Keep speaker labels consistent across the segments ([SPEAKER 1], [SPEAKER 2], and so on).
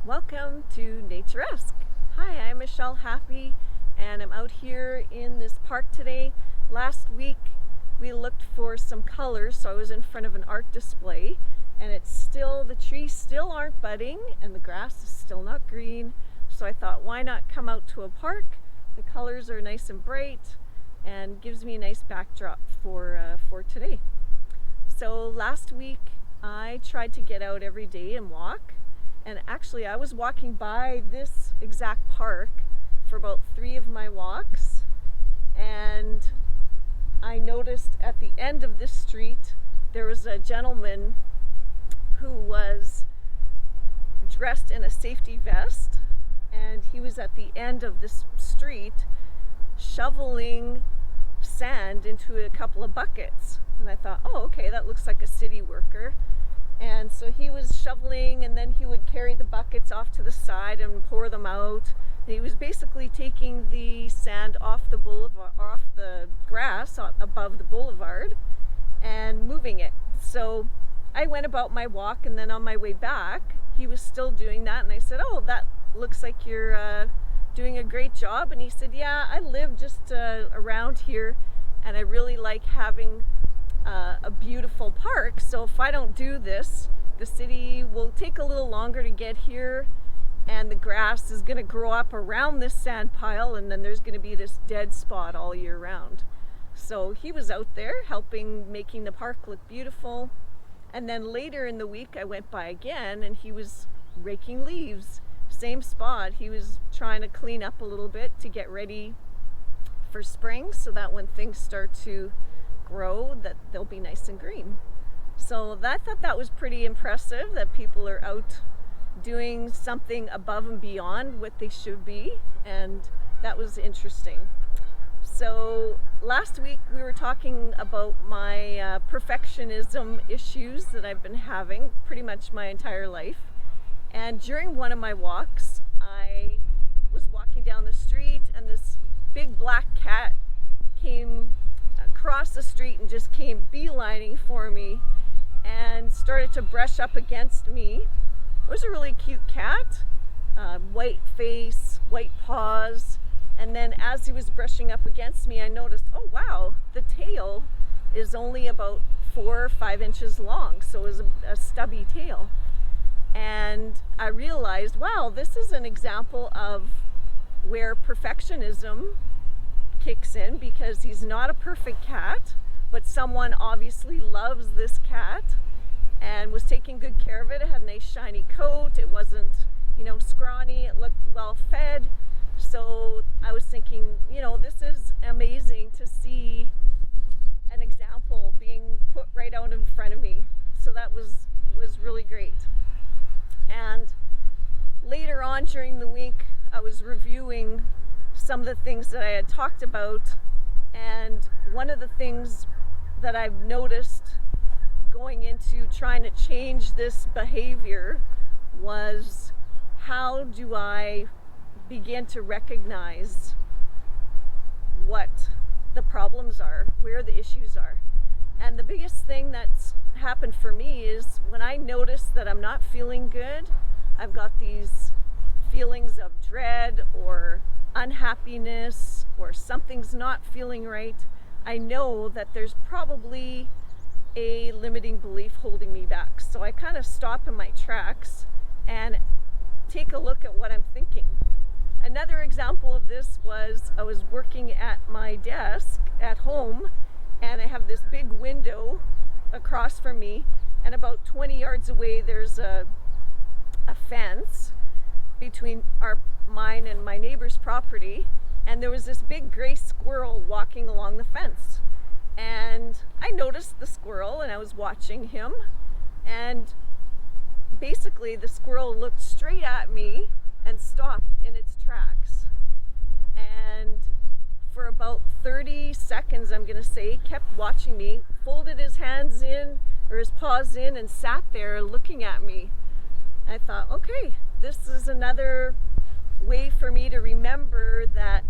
[SPEAKER 1] Welcome to Naturesque. Hi, I'm Michele Happy, and I'm out here in this park today. Last week we looked for some colors, so I was in front of an art display, and the trees still aren't budding, and the grass is still not green. So I thought, why not come out to a park? The colors are nice and bright, and gives me a nice backdrop for today. So last week I tried to get out every day and walk. And actually, I was walking by this exact park for about 3 of my walks, and I noticed at the end of this street there was a gentleman who was dressed in a safety vest, and he was at the end of this street shoveling sand into a couple of buckets. And I thought, oh, okay, that looks like a city worker. And so he was shoveling, and then he would carry the buckets off to the side and pour them out. And he was basically taking the sand off the boulevard, off the grass above the boulevard, and moving it. So I went about my walk, and then on my way back, he was still doing that. And I said, "Oh, that looks like you're doing a great job." And he said, "Yeah, I live just around here, and I really like having a beautiful park, so if I don't do this, the city will take a little longer to get here, and the grass is going to grow up around this sand pile, and then there's going to be this dead spot all year round." So he was out there helping, making the park look beautiful. And then later in the week I went by again, and he was raking leaves, same spot. He was trying to clean up a little bit to get ready for spring, so that when things start to grow, that they'll be nice and green. So I thought that was pretty impressive, that people are out doing something above and beyond what they should be, and that was interesting. So last week we were talking about my perfectionism issues that I've been having pretty much my entire life. And during one of my walks, I was walking down the street, and this big black cat came across the street and just came beelining for me and started to brush up against me. It was a really cute cat, white face, white paws, and then as he was brushing up against me, I noticed, oh wow, the tail is only about 4 or 5 inches long, so it was a stubby tail. And I realized, wow, this is an example of where perfectionism kicks in, because he's not a perfect cat, but someone obviously loves this cat and was taking good care of it. It had a nice shiny coat. It wasn't, scrawny. It looked well fed. So I was thinking, this is amazing to see an example being put right out in front of me. So that was really great. And later on during the week, I was reviewing some of the things that I had talked about, and one of the things that I've noticed going into trying to change this behavior was, how do I begin to recognize what the problems are, where the issues are. And the biggest thing that's happened for me is when I notice that I'm not feeling good, I've got these feelings of dread or unhappiness, or something's not feeling right, I know that there's probably a limiting belief holding me back. So I kind of stop in my tracks and take a look at what I'm thinking. Another example of this was, I was working at my desk at home, and I have this big window across from me, and about 20 yards away there's a fence between mine and my neighbor's property, and there was this big gray squirrel walking along the fence. And I noticed the squirrel, and I was watching him, and basically the squirrel looked straight at me and stopped in its tracks, and for about 30 seconds, I'm gonna say, kept watching me, folded his hands in, or his paws in, and sat there looking at me. I thought, okay, this is another way for me to remember that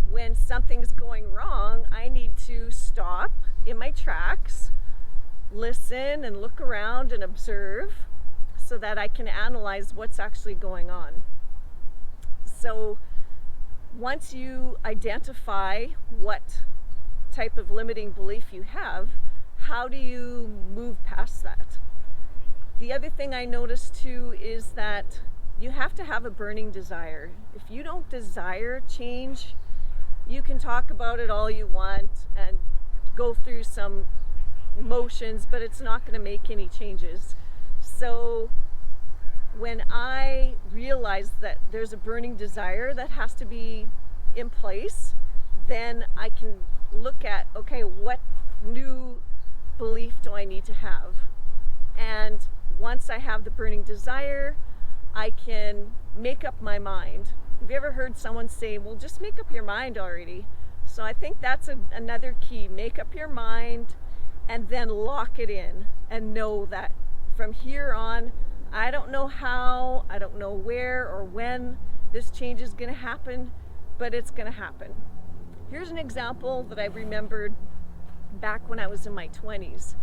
[SPEAKER 1] when something's going wrong, I need to stop in my tracks, listen and look around and observe, so that I can analyze what's actually going on. So once you identify what type of limiting belief you have, how do you move past that? The other thing I noticed too is that you have to have a burning desire. If you don't desire change, you can talk about it all you want and go through some motions, but it's not going to make any changes. So when I realize that there's a burning desire that has to be in place, then I can look at, okay, what new belief do I need to have? And once I have the burning desire, I can make up my mind. Have you ever heard someone say, well, just make up your mind already? So I think that's another key. Make up your mind and then lock it in and know that from here on, I don't know how, I don't know where or when this change is going to happen, but it's going to happen. Here's an example that I remembered back when I was in my 20s.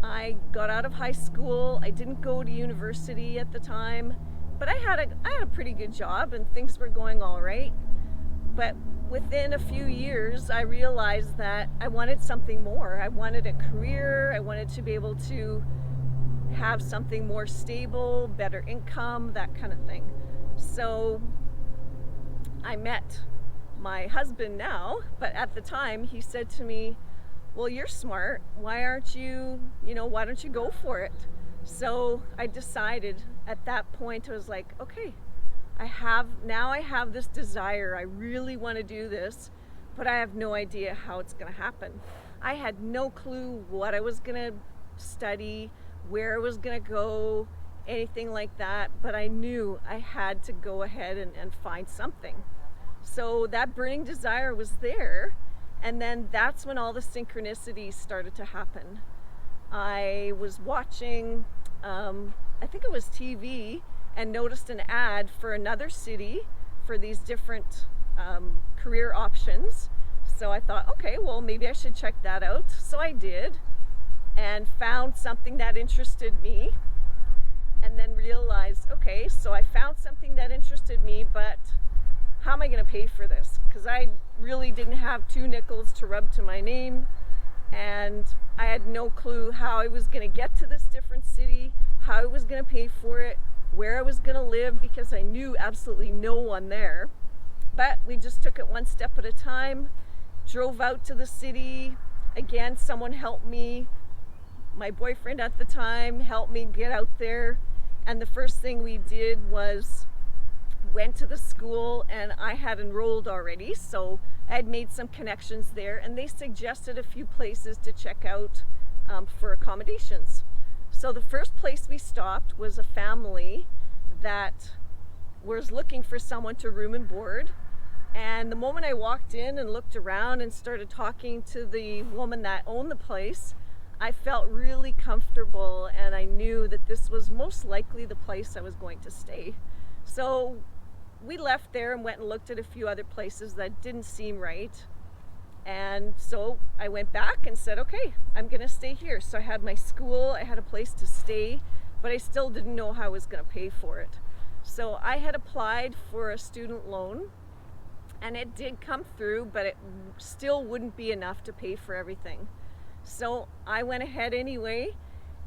[SPEAKER 1] I got out of high school. I didn't go to university at the time, but I had a pretty good job and things were going all right. But within a few years, I realized that I wanted something more. I wanted a career. I wanted to be able to have something more stable, better income, that kind of thing. So I met my husband now, but at the time he said to me, well, you're smart. Why don't you go for it? So I decided at that point, I was like, okay, I have this desire. I really want to do this, but I have no idea how it's going to happen. I had no clue what I was going to study, where I was going to go, anything like that, but I knew I had to go ahead and find something. So that burning desire was there, and then that's when all the synchronicities started to happen. I was watching, I think it was TV, and noticed an ad for another city for these different career options. So I thought, okay, well, maybe I should check that out. So I did, and found something that interested me, and then realized, okay, so I found something that interested me, but how am I going to pay for this? Because I really didn't have 2 nickels to rub to my name, and I had no clue how I was going to get to this different city, how I was going to pay for it, where I was going to live, because I knew absolutely no one there. But we just took it one step at a time, drove out to the city. Again, someone helped me. My boyfriend at the time helped me get out there. And the first thing we did was went to the school, and I had enrolled already, so I had made some connections there, and they suggested a few places to check out for accommodations. So the first place we stopped was a family that was looking for someone to room and board. And the moment I walked in and looked around and started talking to the woman that owned the place, I felt really comfortable, and I knew that this was most likely the place I was going to stay. So we left there and went and looked at a few other places that didn't seem right. And so I went back and said, okay, I'm going to stay here. So I had my school, I had a place to stay, but I still didn't know how I was going to pay for it. So I had applied for a student loan, and it did come through, but it still wouldn't be enough to pay for everything. So I went ahead anyway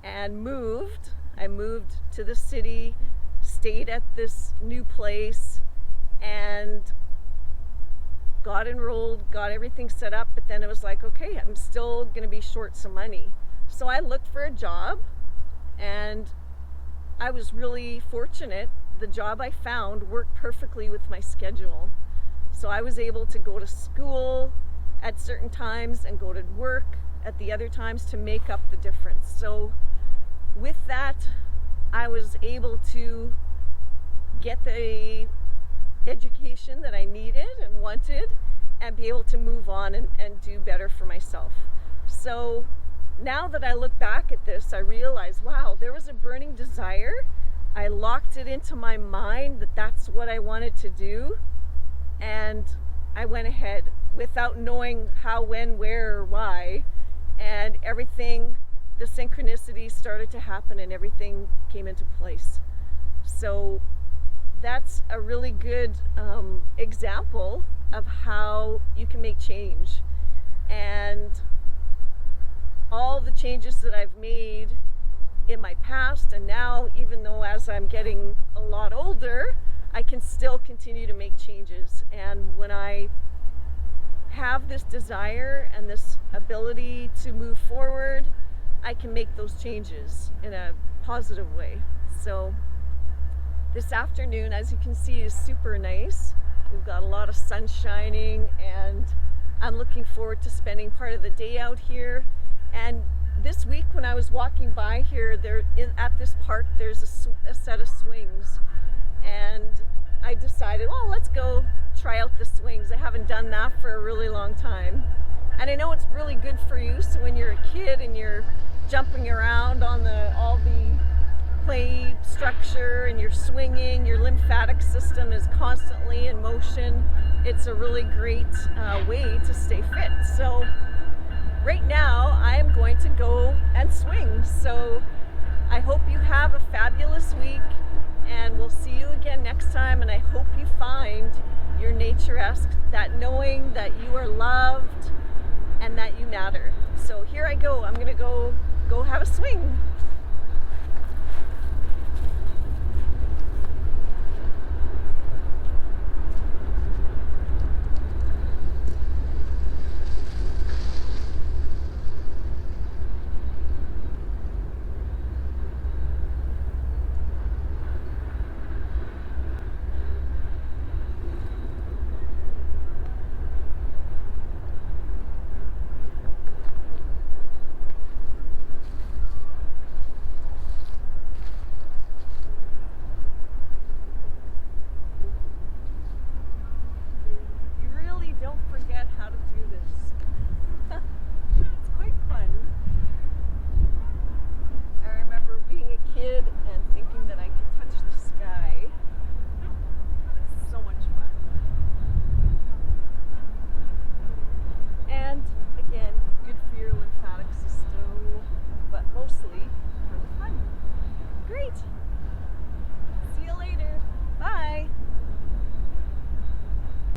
[SPEAKER 1] and moved. I moved to the city, stayed at this new place, and got enrolled, got everything set up, but then it was like, okay, I'm still going to be short some money. So I looked for a job, and I was really fortunate. The job I found worked perfectly with my schedule. So I was able to go to school at certain times and go to work at the other times to make up the difference. So with that, I was able to get the education that I needed and wanted, and be able to move on and do better for myself. So now that I look back at this, I realize, wow, there was a burning desire. I locked it into my mind that that's what I wanted to do, and I went ahead without knowing how, when, where, or why, and everything the synchronicity started to happen and everything came into place. So that's a really good example of how you can make change. And all the changes that I've made in my past and now, even though as I'm getting a lot older, I can still continue to make changes. And when I have this desire and this ability to move forward, I can make those changes in a positive way. So this afternoon, as you can see, is super nice. We've got a lot of sun shining, and I'm looking forward to spending part of the day out here. And this week when I was walking by here, at this park, there's a set of swings. And I decided, well, let's go try out the swings. I haven't done that for a really long time. And I know it's really good for you. So when you're a kid and you're jumping around on all the play structure and you're swinging, your lymphatic system is constantly in motion. It's a really great way to stay fit. So right now I am going to go and swing. So I hope you have a fabulous week, and we'll see you again next time. And I hope you find your Naturesque, that knowing that you are loved and that you matter. So here I go. I'm gonna go have a swing.